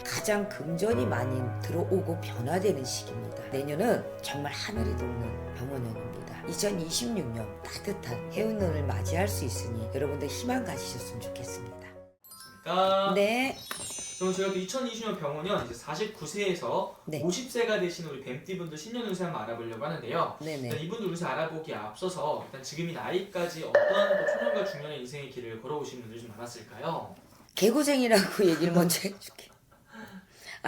가장 금전이 많이 들어오고 변화되는 시기입니다. 내년은 정말 하늘이 돋는 병원년입니다. 2026년 따뜻한 해운년을 맞이할 수 있으니 여러분들 희망 가지셨으면 좋겠습니다. 맞습니까? 네. 그럼 저희가 또 2020년 병원년 이제 49세에서 네. 50세가 되신 우리 뱀띠분들 신년 운세 한번 알아보려고 하는데요. 네네. 일단 이분들 운세 알아보기에 앞서서 일단 지금 이 나이까지 어떠한 또 초년과 중년의 인생의 길을 걸어오신 분들이 좀 많았을까요? 개고생이라고 얘기를 먼저 해줄게.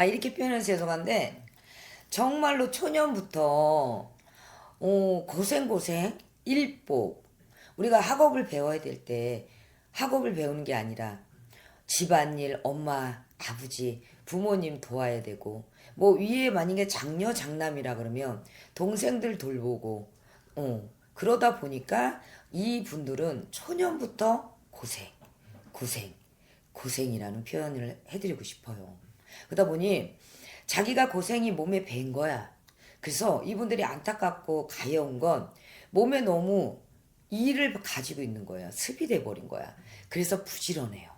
이렇게 표현해서 죄송한데 정말로 초년부터 고생 일복 우리가 학업을 배워야 될 때 학업을 배우는 게 아니라 집안일 엄마 아버지 부모님 도와야 되고 뭐 위에 만약에 장녀 장남이라 그러면 동생들 돌보고 그러다 보니까 이 분들은 초년부터 고생이라는 표현을 해드리고 싶어요. 그러다 보니 자기가 고생이 몸에 밴 거야. 그래서 이분들이 안타깝고 가여운 건 몸에 너무 일을 가지고 있는 거야. 습이 돼버린 거야. 그래서 부지런해요.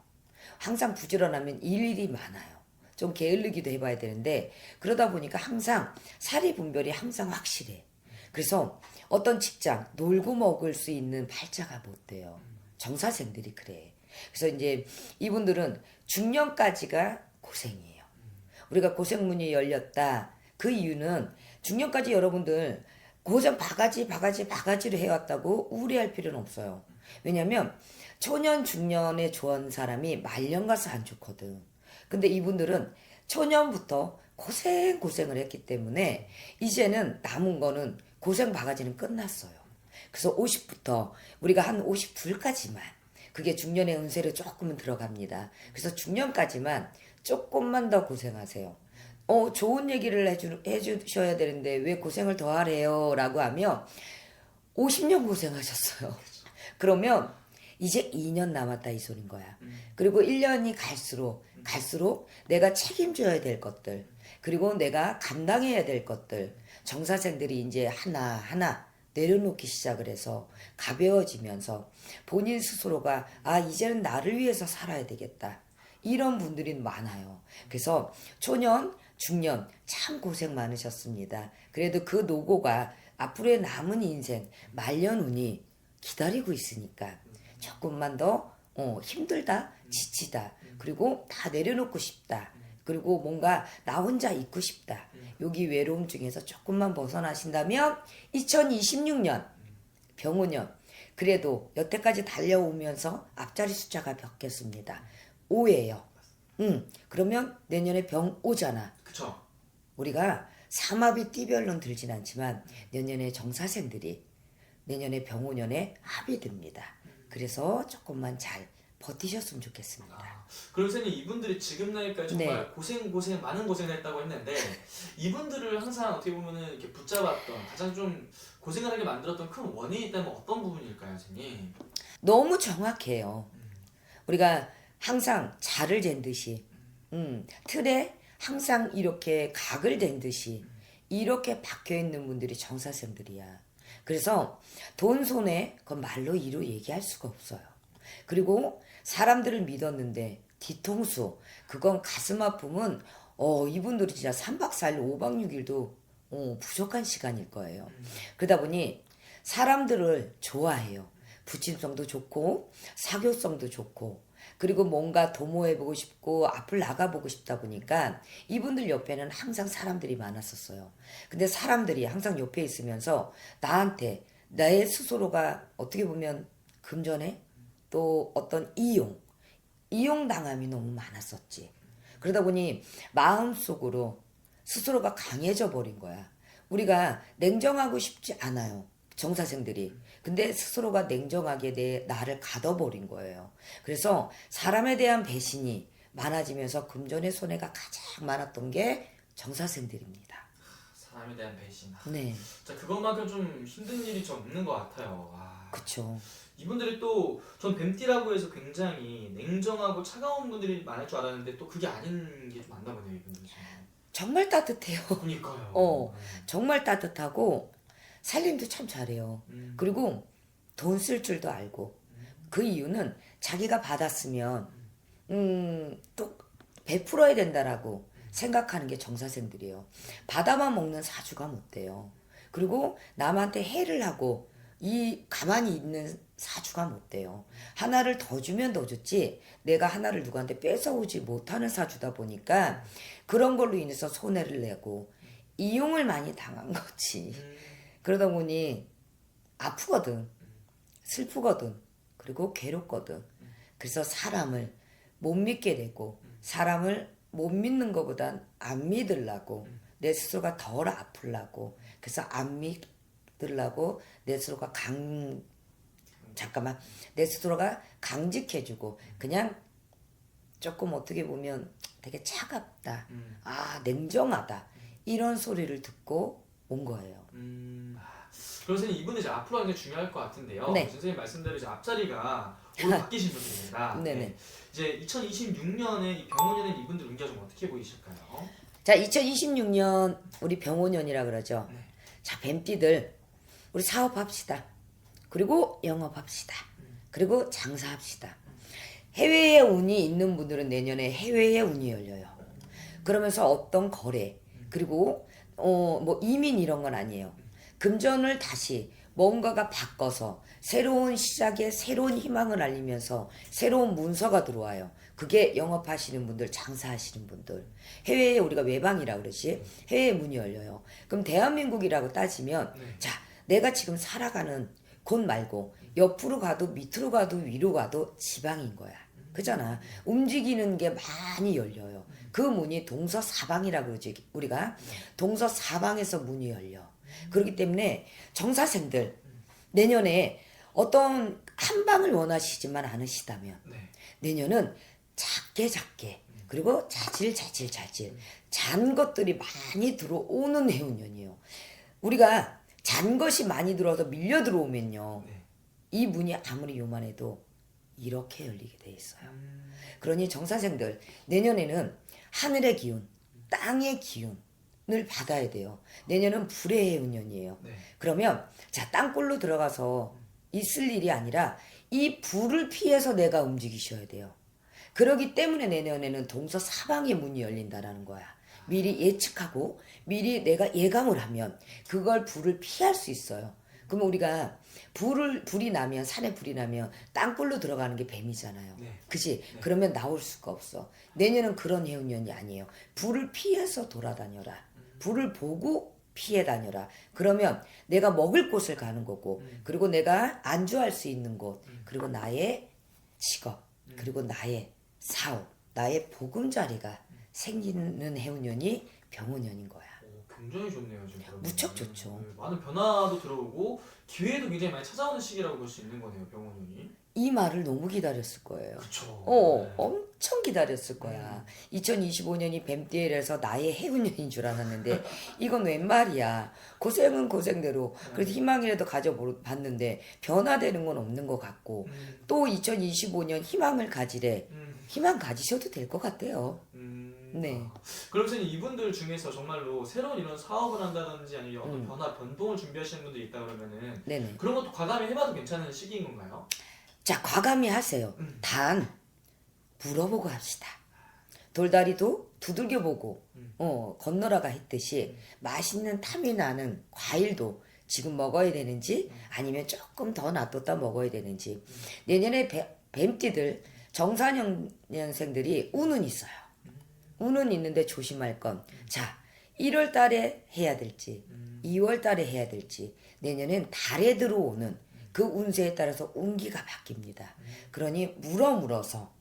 항상 부지런하면 일이 많아요. 좀 게을르기도 해봐야 되는데 그러다 보니까 항상 사리 분별이 항상 확실해. 그래서 어떤 직장 놀고 먹을 수 있는 팔자가 못 돼요. 정사생들이 그래. 그래서 이제 이분들은 중년까지가 고생이에요. 우리가 고생문이 열렸다. 그 이유는 중년까지 여러분들 고생 바가지로 해왔다고 우울해할 필요는 없어요. 왜냐면 초년 중년에 좋은 사람이 말년 가서 안 좋거든. 근데 이분들은 초년부터 고생을 했기 때문에 이제는 남은 거는 고생 바가지는 끝났어요. 그래서 50부터 우리가 한 52까지만 그게 중년의 운세로 조금은 들어갑니다. 그래서 중년까지만 조금만 더 고생하세요. 좋은 얘기를 해주셔야 되는데 왜 고생을 더 하래요? 라고 하면 50년 고생하셨어요. 그러면 이제 2년 남았다 이 소린 거야. 그리고 1년이 갈수록 내가 책임져야 될 것들 그리고 내가 감당해야 될 것들 정사생들이 이제 하나하나 내려놓기 시작을 해서 가벼워지면서 본인 스스로가 이제는 나를 위해서 살아야 되겠다. 이런 분들이 많아요. 그래서 초년, 중년 참 고생 많으셨습니다. 그래도 그 노고가 앞으로의 남은 인생 말년운이 기다리고 있으니까 조금만 더 힘들다, 지치다, 그리고 다 내려놓고 싶다. 그리고 뭔가 나 혼자 있고 싶다. 여기 외로움 중에서 조금만 벗어나신다면 2026년 병오년 그래도 여태까지 달려오면서 앞자리 숫자가 바뀌었습니다. 5예요. 그러면 내년에 병 오잖아. 그쵸? 우리가 삼합이 띠별로는 들진 않지만 내년에 정사생들이 내년에 병오년에 합이 듭니다. 그래서 조금만 잘 버티셨으면 좋겠습니다. 그럼 선생님 이분들이 지금 나이까지 정말 고생 많은 고생을 했다고 했는데 이분들을 항상 어떻게 보면은 이렇게 붙잡았던 가장 좀 고생을 하게 만들었던 큰 원인이 있다면 어떤 부분일까요, 선생님? 너무 정확해요. 우리가 항상 자를 잰 듯이 틀에 항상 이렇게 각을 댄 듯이 이렇게 박혀있는 분들이 정사생들이야. 그래서 돈 손해 그건 말로 이루 얘기할 수가 없어요. 그리고 사람들을 믿었는데 뒤통수 그건 가슴 아픔은 이분들이 진짜 3박 4일 5박 6일도 부족한 시간일 거예요. 그러다 보니 사람들을 좋아해요. 부침성도 좋고 사교성도 좋고 그리고 뭔가 도모해보고 싶고 앞을 나가보고 싶다 보니까 이분들 옆에는 항상 사람들이 많았었어요. 근데 사람들이 항상 옆에 있으면서 나한테 내 스스로가 어떻게 보면 금전에 또 어떤 이용당함이 너무 많았었지. 그러다 보니 마음속으로 스스로가 강해져 버린 거야. 우리가 냉정하고 싶지 않아요. 정사생들이. 근데 스스로가 냉정하게 나를 가둬버린 거예요. 그래서 사람에 대한 배신이 많아지면서 금전의 손해가 가장 많았던 게 정사생들입니다. 사람에 대한 배신. 네. 자, 그것만큼 좀 힘든 일이 좀 없는 것 같아요. 그쵸. 이분들이 또 전 뱀띠라고 해서 굉장히 냉정하고 차가운 분들이 많을 줄 알았는데 또 그게 아닌 게 좀 많나 보네요, 이분들이. 정말 따뜻해요. 그러니까요. 정말 따뜻하고 살림도 참 잘해요. 그리고 돈 쓸 줄도 알고 그 이유는 자기가 받았으면 또 베풀어야 된다라고 생각하는 게 정사생들이에요. 받아만 먹는 사주가 못 돼요. 그리고 남한테 해를 하고 이 가만히 있는 사주가 못 돼요. 하나를 더 주면 더 줬지 내가 하나를 누구한테 뺏어오지 못하는 사주다 보니까 그런 걸로 인해서 손해를 내고 이용을 많이 당한 거지. 그러다 보니 아프거든. 슬프거든. 그리고 괴롭거든. 그래서 사람을 못 믿게 되고 사람을 못 믿는 것보단 안 믿으려고 내 스스로가 덜 아프려고 그래서 안 믿으려고 내 스스로가 내 스스로가 강직해주고 그냥 조금 어떻게 보면 되게 차갑다. 아 냉정하다. 이런 소리를 듣고 온 거예요. 그래서 이분은 이제 앞으로 하는 게 중요할 것 같은데요. 네. 선생님 말씀대로 이제 앞자리가 오늘 바뀌신 분입니다. 네네. 이제 2026년에 이 병원에는 이분들 운기가 좀 어떻게 보이실까요? 자 2026년 우리 병원년이라 그러죠. 네. 자 뱀띠들 우리 사업합시다. 그리고 영업합시다. 그리고 장사합시다. 해외에 운이 있는 분들은 내년에 해외에 운이 열려요. 그러면서 어떤 거래 그리고 뭐 이민 이런 건 아니에요. 금전을 다시 뭔가가 바꿔서 새로운 시작에 새로운 희망을 알리면서 새로운 문서가 들어와요. 그게 영업하시는 분들, 장사하시는 분들. 해외에 우리가 외방이라 그러지. 해외에 문이 열려요. 그럼 대한민국이라고 따지면 자, 내가 지금 살아가는 곳 말고 옆으로 가도 밑으로 가도 위로 가도 지방인 거야. 그잖아. 움직이는 게 많이 열려요. 그 문이 동서사방이라 그러지. 우리가 동서사방에서 문이 열려. 그렇기 때문에 정사생들 내년에 어떤 한 방을 원하시지만 않으시다면 내년은 작게 그리고 자질 잔 것들이 많이 들어오는 해운년이에요. 우리가 잔 것이 많이 들어와서 밀려 들어오면요. 이 문이 아무리 요만해도 이렇게 열리게 돼 있어요. 그러니 정사생들 내년에는 하늘의 기운, 땅의 기운을 받아야 돼요. 내년은 불의 해운년이에요. 그러면 자 땅굴로 들어가서 있을 일이 아니라 이 불을 피해서 내가 움직이셔야 돼요. 그러기 때문에 내년에는 동서사방의 문이 열린다라는 거야. 미리 예측하고 미리 내가 예감을 하면 그걸 불을 피할 수 있어요. 그러면 우리가 불이 나면 산에 불이 나면 땅굴로 들어가는 게 뱀이잖아요. 그치? 그러면 나올 수가 없어. 내년은 그런 해운년이 아니에요. 불을 피해서 돌아다녀라. 불을 보고 피해 다녀라. 그러면 내가 먹을 곳을 가는 거고 그리고 내가 안주할 수 있는 곳 그리고 나의 직업 그리고 나의 사업 나의 보금자리가 생기는 해운년이 병운년인 거야. 굉장히 좋네요 지금. 무척 좋죠. 많은 변화도 들어오고 기회도 굉장히 많이 찾아오는 시기라고 볼 수 있는 거네요 병원년이. 이 말을 너무 기다렸을 거예요. 그렇죠. 엄청 기다렸을 거야. 2025년이 뱀띠에서 나의 해운년인 줄 알았는데 이건 웬 말이야. 고생은 고생대로 그래도 희망이라도 가져봤는데 변화되는 건 없는 것 같고 또 2025년 희망을 가지래. 희망 가지셔도 될 것 같아요. 네. 그럼 선생님 이분들 중에서 정말로 새로운 이런 사업을 한다든지 아니면 어떤 변동을 준비하시는 분들이 있다 그러면은 네네. 그런 것도 과감히 해봐도 괜찮은 시기인 건가요? 자, 과감히 하세요. 단 물어보고 합시다. 돌다리도 두들겨보고 건너라가 했듯이 맛있는 탐이 나는 과일도 지금 먹어야 되는지 아니면 조금 더 놔뒀다 먹어야 되는지. 내년에 뱀띠들 정사년생들이 운은 있어요. 운은 있는데 조심할 건 자 1월 달에 해야 될지 2월 달에 해야 될지 내년엔 달에 들어오는 그 운세에 따라서 운기가 바뀝니다. 그러니 물어서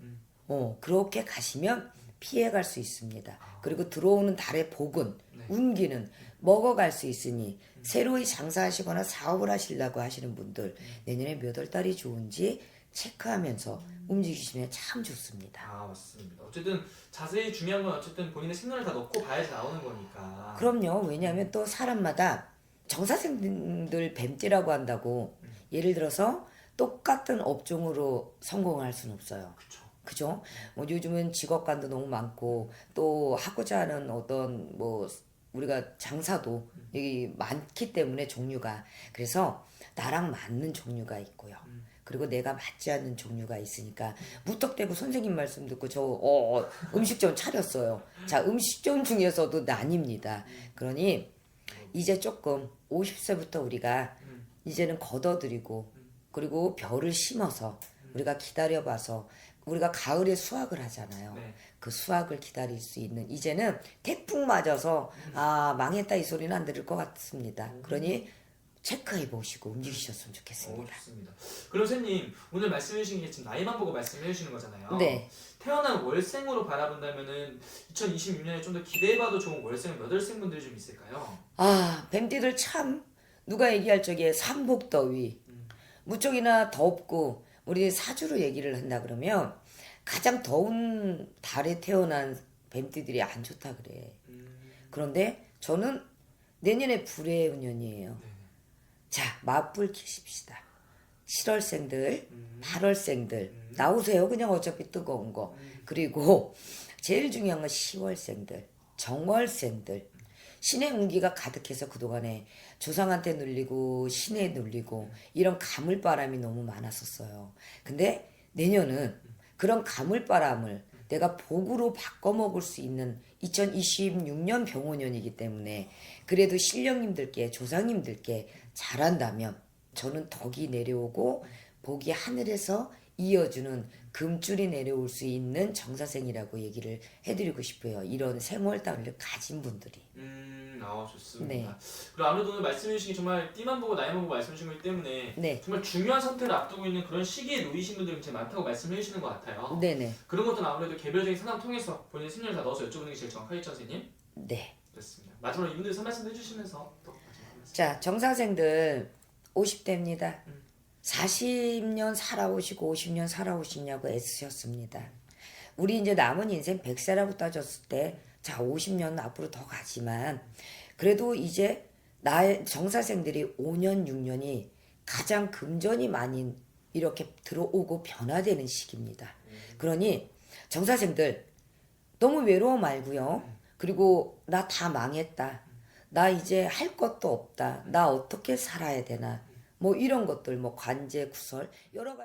그렇게 가시면 피해갈 수 있습니다. 그리고 들어오는 달의 복은 운기는 먹어갈 수 있으니 새로이 장사하시거나 사업을 하시려고 하시는 분들 내년에 몇 월 달이 좋은지 체크하면서 움직이시면 참 좋습니다. 아 맞습니다. 어쨌든 자세히 중요한 건 어쨌든 본인의 생각을 다 넣고 봐야지 나오는 거니까. 그럼요. 왜냐하면 또 사람마다 정사생들 뱀띠라고 한다고 예를 들어서 똑같은 업종으로 성공할 수는 없어요. 그죠? 뭐 요즘은 직업관도 너무 많고 또 하고자 하는 어떤 뭐 우리가 장사도 여기 많기 때문에 종류가 그래서 나랑 맞는 종류가 있고요. 그리고 내가 맞지 않는 종류가 있으니까 무턱대고 선생님 말씀 듣고 저 음식점 차렸어요. 자, 음식점 중에서도 난입니다. 그러니 이제 조금 50세부터 우리가 이제는 걷어들이고 그리고 벼를 심어서 우리가 기다려봐서 우리가 가을에 수확을 하잖아요. 네. 그 수확을 기다릴 수 있는 이제는 태풍 맞아서 아 망했다 이 소리는 안 들을 것 같습니다. 그러니 체크해 보시고 움직이셨으면 좋겠습니다. 좋습니다. 그럼 선생님 오늘 말씀해 주신 게 지금 나이만 보고 말씀해 주시는 거잖아요. 네. 태어난 월생으로 바라본다면은 2026년에 좀 더 기대해봐도 좋은 월생 몇 월생분들이 좀 있을까요? 아 뱀띠들 참 누가 얘기할 적에 삼복더위 무척이나 덥고 우리 사주로 얘기를 한다 그러면 가장 더운 달에 태어난 뱀띠들이 안 좋다 그래. 그런데 저는 내년에 불의 운년이에요. 자, 맞불 키십시다. 7월생들, 8월생들 나오세요. 그냥 어차피 뜨거운 거. 그리고 제일 중요한 건 10월생들, 정월생들. 신의 운기가 가득해서 그동안에 조상한테 눌리고 신에 눌리고 이런 가물바람이 너무 많았었어요. 근데 내년은 그런 가물바람을 내가 복으로 바꿔먹을 수 있는 2026년 병원년이기 때문에 그래도 신령님들께 조상님들께 잘한다면 저는 덕이 내려오고 복이 하늘에서 이어주는 금줄이 내려올 수 있는 정사생이라고 얘기를 해드리고 싶어요. 이런 생월달을 가진 분들이. 좋습니다. 네. 그리고 아무래도 오늘 말씀해 주신 게 정말 띠만 보고 나이만 보고 말씀해 주신 거기 때문에 네. 정말 중요한 선택을 앞두고 있는 그런 시기에 놓이신 분들이 굉장히 많다고 말씀해 주시는 것 같아요. 네네. 그런 것들은 아무래도 개별적인 상담 통해서 본인의 심리를 다 넣어서 여쭤보는 게 제일 정확하겠죠, 선생님? 네. 그렇습니다. 마지막으로 이분들이 말씀 해주시면서 또 마지막 한 말씀. 자, 정사생들 50대입니다. 40년 살아오시고 50년 살아오시냐고 애쓰셨습니다. 우리 이제 남은 인생 100세라고 따졌을 때, 자, 50년 앞으로 더 가지만, 그래도 이제 나의 정사생들이 5년, 6년이 가장 금전이 많이 이렇게 들어오고 변화되는 시기입니다. 그러니 정사생들 너무 외로워 말고요. 그리고 나 다 망했다. 나 이제 할 것도 없다. 나 어떻게 살아야 되나. 뭐 이런 것들, 뭐 관제, 구설, 여러 가지.